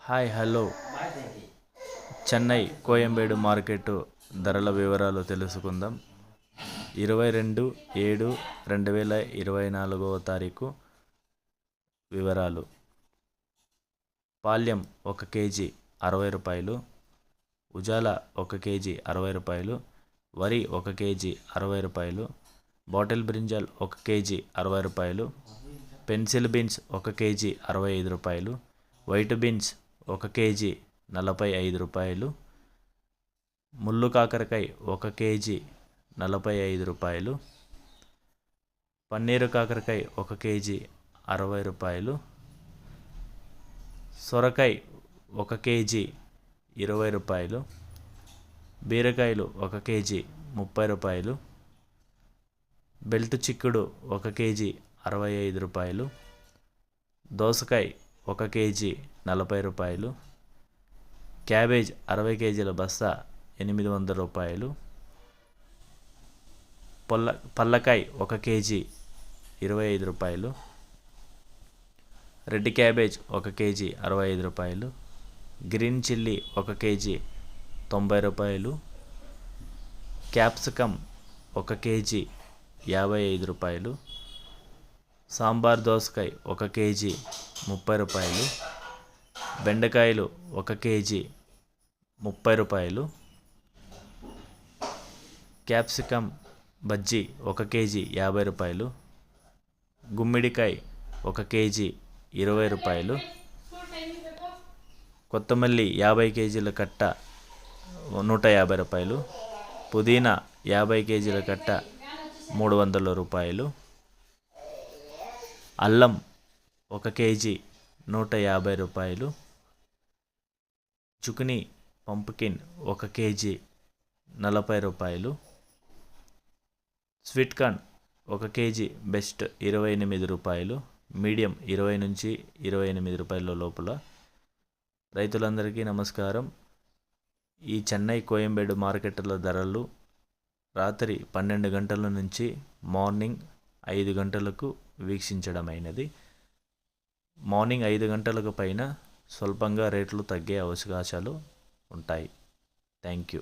Hi hello Chennai Koyambedu market ధరల వివరాలు తెలుసుకుందాం. 22/7/2024 వివరాలు. పాల్యం 1 కేజీ 60 రూపాయలు, ఉజాలా 1 కేజీ 60 రూపాయలు, వరి 1 కేజీ 60 రూపాయలు, బాటిల్ బ్రింజాల్ 1 కేజీ 60 రూపాయలు, పెన్సిల్ బీన్స్ 1 కేజీ 65 రూపాయలు, వైట్ బీన్స్ 1 కేజీ 45 రూపాయలు, ముళ్ళు కాకరకాయ 1 కేజీ 45 రూపాయలు, పన్నీరు కాకరకాయ 1 కేజీ 60 రూపాయలు, సొరకాయ 1 కేజీ 20 రూపాయలు, బీరకాయలు 1 కేజీ 30 రూపాయలు, బెల్ట్ చిక్కుడు 1 కేజీ 65 రూపాయలు, దోసకాయ 1 కేజీ 40 రూపాయలు, క్యాబేజ్ 60 కేజీల బస్తా 800 రూపాయలు, పల్లకాయ 1 కేజీ 25 రూపాయలు, రెడ్ క్యాబేజ్ 1 కేజీ 65 రూపాయలు, గ్రీన్ చిల్లీ 1 కేజీ 90 రూపాయలు, క్యాప్సికమ్ 1 కేజీ 55 రూపాయలు, సాంబార్ దోసకాయ 1 కేజీ 30 రూపాయలు, బెండకాయలు 1 కేజీ 30 రూపాయలు, క్యాప్సికమ్ బజ్జీ 1 కేజీ 50 రూపాయలు, గుమ్మిడికాయ 1 కేజీ 20 రూపాయలు, కొత్తమల్లి 50 కేజీల కట్ట 150 రూపాయలు, పుదీనా 50 కేజీల కట్ట 300 రూపాయలు, అల్లం 1 కేజీ 150 రూపాయలు, చుకుని పంప్కిన్ 1 కేజీ 40 రూపాయలు, స్వీట్ కార్న్ 1 కేజీ బెస్ట్ 28 రూపాయలు, మీడియం 20 నుంచి 28 రూపాయల లోపల. రైతులందరికీ నమస్కారం. ఈ చెన్నై కోయంబేడు మార్కెట్ల ధరలు రాత్రి 12 గంటల నుంచి మార్నింగ్ 5 గంటలకు వీక్షించడమైనది. మార్నింగ్ 5 గంటలకు పైన స్వల్పంగా రేట్లు తగ్గే అవకాశాలు ఉంటాయి. Thank you.